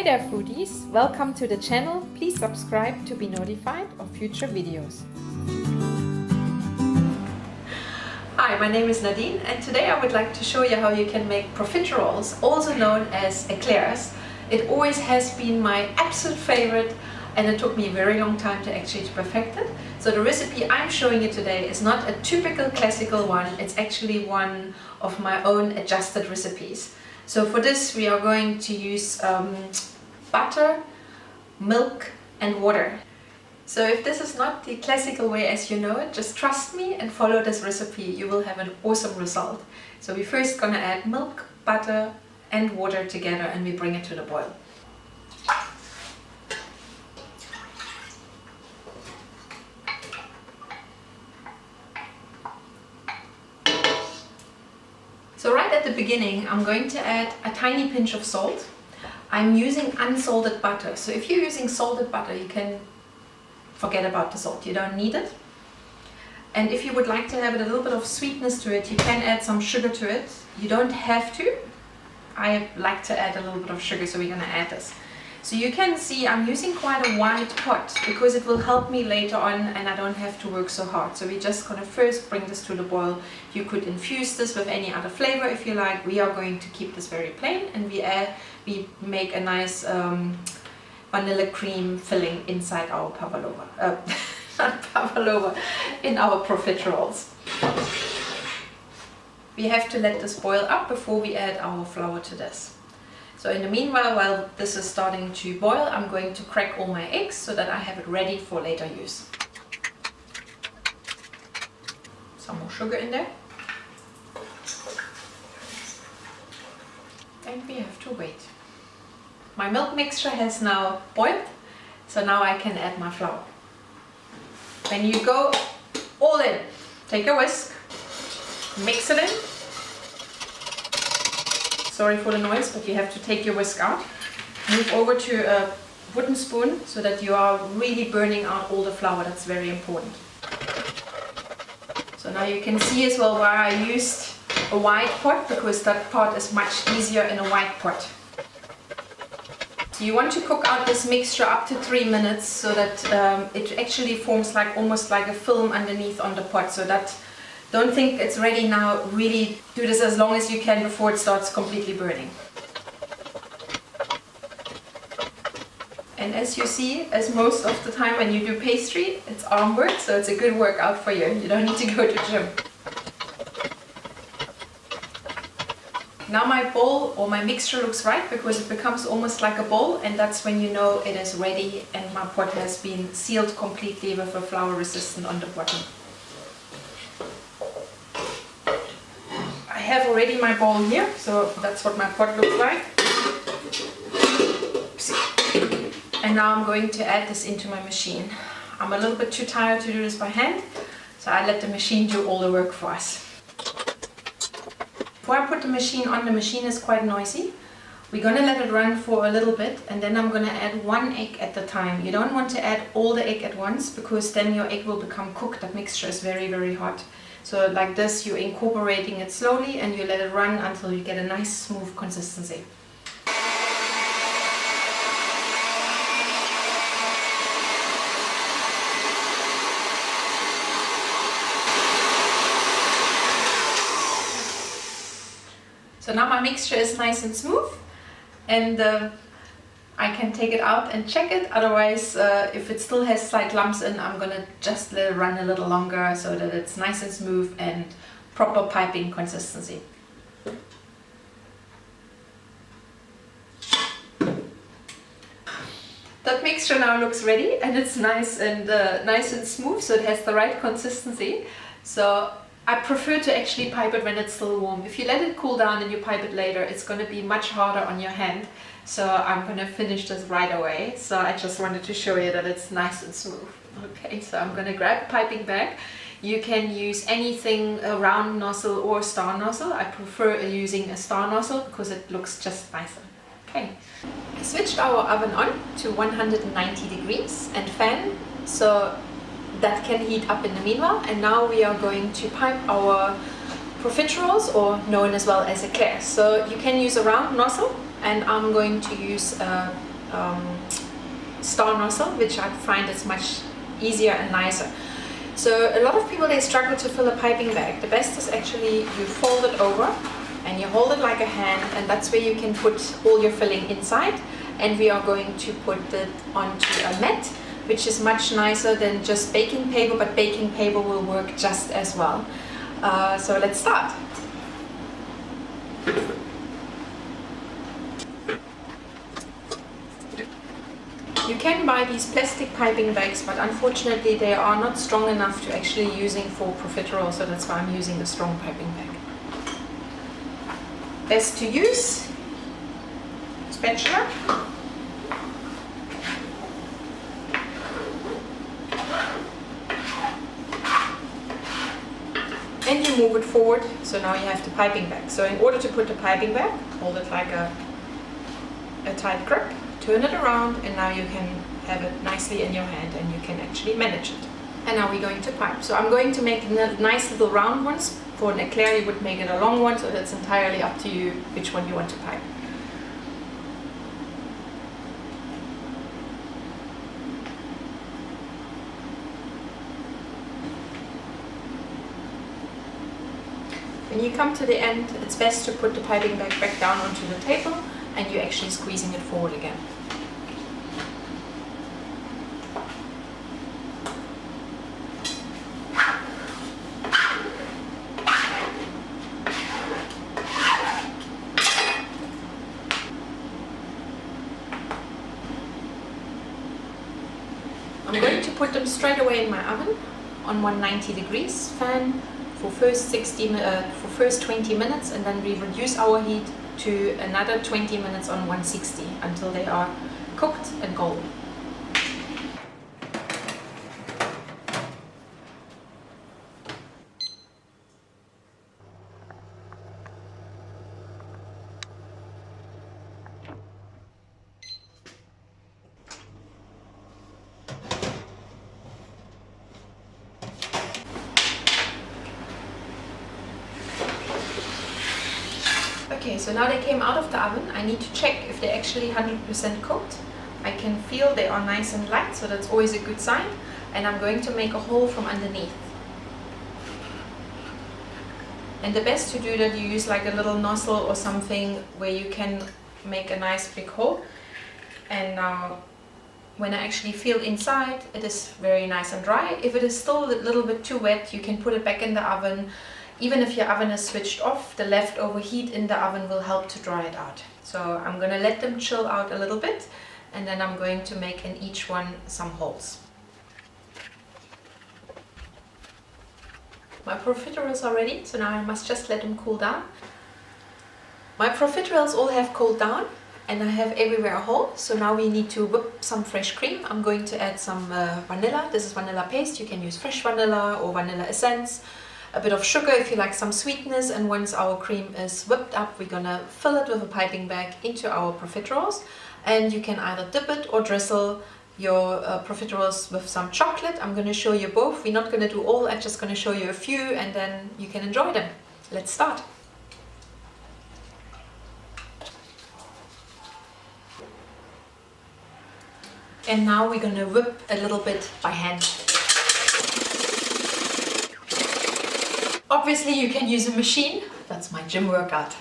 Hi there foodies, welcome to the channel. Please subscribe to be notified of future videos. Hi, my name is Nadine and today I would like to show you how you can make profiteroles, also known as eclairs. It always has been my absolute favorite and it took me a very long time to actually perfect it. So the recipe I'm showing you today is not a typical classical one, it's actually one of my own adjusted recipes. So for this we are going to use butter, milk and water. So if this is not the classical way as you know it, just trust me and follow this recipe. You will have an awesome result. So we're first gonna add milk, butter and water together and we bring it to the boil. So right at the beginning I'm going to add a tiny pinch of salt. I'm using unsalted butter, so if you're using salted butter you can forget about the salt, you don't need it. And if you would like to have a little bit of sweetness to it, you can add some sugar to it. You don't have to. I like to add a little bit of sugar, so we're going to add this. So you can see I'm using quite a wide pot because it will help me later on and I don't have to work so hard. So we're just going to first bring this to the boil. You could infuse this with any other flavor if you like. We are going to keep this very plain and we make a nice vanilla cream filling inside our pavlova. Not pavlova, in our profiteroles. We have to let this boil up before we add our flour to this. So in the meanwhile, while this is starting to boil, I'm going to crack all my eggs so that I have it ready for later use. Some more sugar in there. And we have to wait. My milk mixture has now boiled, so now I can add my flour. When you go all in, take a whisk, mix it in. Sorry for the noise, but you have to take your whisk out. Move over to a wooden spoon so that you are really burning out all the flour. That's very important. So now you can see as well why I used a wide pot, because that part is much easier in a wide pot. So you want to cook out this mixture up to 3 minutes so that it actually forms like almost like a film underneath on the pot, so that don't think it's ready now, really do this as long as you can before it starts completely burning. And as you see, as most of the time when you do pastry, it's arm work, so it's a good workout for you. You don't need to go to the gym. Now my bowl or my mixture looks right because it becomes almost like a bowl, and that's when you know it is ready and my pot has been sealed completely with a flour resistant on the bottom. I have already my bowl here, so that's what my pot looks like. And now I'm going to add this into my machine. I'm a little bit too tired to do this by hand, so I let the machine do all the work for us. Before I put the machine on, the machine is quite noisy. We're going to let it run for a little bit and then I'm going to add one egg at a time. You don't want to add all the egg at once because then your egg will become cooked. That mixture is very, very hot. So like this, you're incorporating it slowly and you let it run until you get a nice smooth consistency. So now my mixture is nice and smooth and I can take it out and check it. Otherwise, if it still has slight lumps in, I'm gonna just let it run a little longer so that it's nice and smooth and proper piping consistency. That mixture now looks ready and it's nice and smooth, so it has the right consistency. So I prefer to actually pipe it when it's still warm. If you let it cool down and you pipe it later, it's going to be much harder on your hand. So I'm going to finish this right away. So I just wanted to show you that it's nice and smooth. Okay, so I'm going to grab a piping bag. You can use anything, a round nozzle or a star nozzle. I prefer using a star nozzle because it looks just nicer. Okay, I switched our oven on to 190 degrees and fan, so that can heat up in the meanwhile. And now we are going to pipe our profiteroles, or known as well as eclairs. So you can use a round nozzle and I'm going to use a star nozzle, which I find is much easier and nicer. So a lot of people, they struggle to fill a piping bag. The best is actually you fold it over and you hold it like a hand, and that's where you can put all your filling inside. And we are going to put it onto a mat, which is much nicer than just baking paper, but baking paper will work just as well. So let's start. You can buy these plastic piping bags, but unfortunately they are not strong enough to actually using for profiteroles, so that's why I'm using the strong piping bag. Best to use spatula. And you move it forward, so now you have the piping bag. So in order to put the piping bag, hold it like a tight grip, turn it around, and now you can have it nicely in your hand and you can actually manage it. And now we're going to pipe. So I'm going to make nice little round ones. For an eclair you would make it a long one, so that's entirely up to you which one you want to pipe. When you come to the end, it's best to put the piping bag back down onto the table and you're actually squeezing it forward again. I'm going to put them straight away in my oven on 190 degrees fan for first 20 minutes, and then we reduce our heat to another 20 minutes on 160 until they are cooked and golden. Okay, so now they came out of the oven. I need to check if they're actually 100% cooked. I can feel they are nice and light, so that's always a good sign. And I'm going to make a hole from underneath. And the best to do that, you use like a little nozzle or something where you can make a nice big hole. And now when I actually feel inside, it is very nice and dry. If it is still a little bit too wet, you can put it back in the oven. Even if your oven is switched off, the leftover heat in the oven will help to dry it out. So I'm going to let them chill out a little bit, and then I'm going to make in each one some holes. My profiteroles are ready, so now I must just let them cool down. My profiteroles all have cooled down, and I have everywhere a hole. So now we need to whip some fresh cream. I'm going to add some vanilla. This is vanilla paste. You can use fresh vanilla or vanilla essence. A bit of sugar if you like some sweetness, and once our cream is whipped up, we're gonna fill it with a piping bag into our profiteroles, and you can either dip it or drizzle your profiteroles with some chocolate. I'm gonna show you both. We're not gonna do all, I'm just gonna show you a few and then you can enjoy them. Let's start. And now we're gonna whip a little bit by hand. Obviously you can use a machine, that's my gym workout.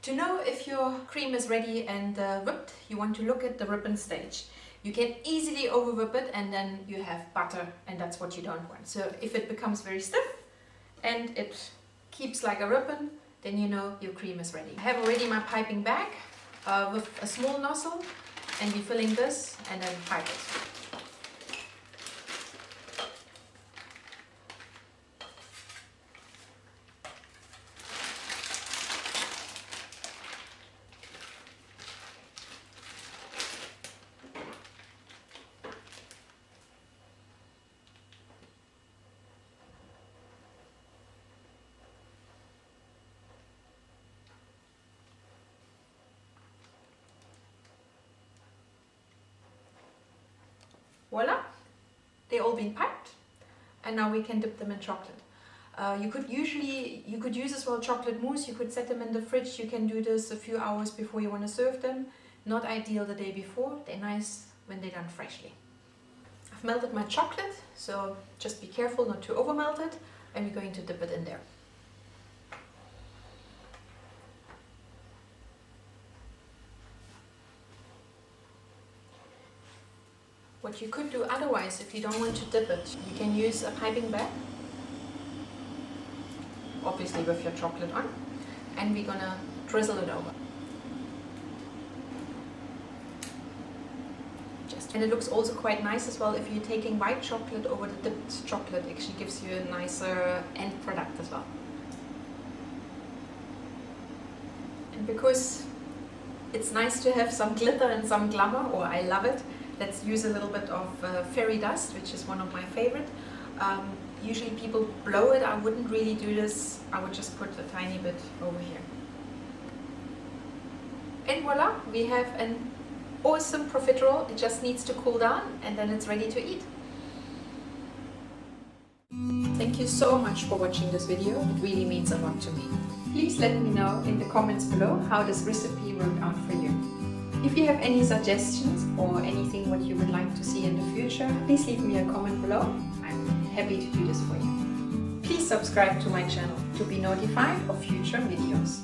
To know if your cream is ready and whipped, you want to look at the ribbon stage. You can easily over whip it and then you have butter, and that's what you don't want. So if it becomes very stiff and it keeps like a ribbon, then you know your cream is ready. I have already my piping bag with a small nozzle, and we're filling this and then pipe it. Voila, they've all been piped, and now we can dip them in chocolate. You could use as well chocolate mousse. You could set them in the fridge. You can do this a few hours before you want to serve them. Not ideal the day before, they're nice when they're done freshly. I've melted my chocolate, so just be careful not to over melt it, and we're going to dip it in there. What you could do otherwise, if you don't want to dip it, you can use a piping bag, obviously with your chocolate on, and we're gonna drizzle it over. And it looks also quite nice as well if you're taking white chocolate over the dipped chocolate. It actually gives you a nicer end product as well. And because it's nice to have some glitter and some glamour, or I love it, let's use a little bit of fairy dust, which is one of my favorite. Usually people blow it. I wouldn't really do this. I would just put a tiny bit over here. And voila, we have an awesome profiterole. It just needs to cool down and then it's ready to eat. Thank you so much for watching this video. It really means a lot to me. Please let me know in the comments below how this recipe worked out for you. If you have any suggestions or anything what you would like to see in the future, please leave me a comment below. I'm happy to do this for you. Please subscribe to my channel to be notified of future videos.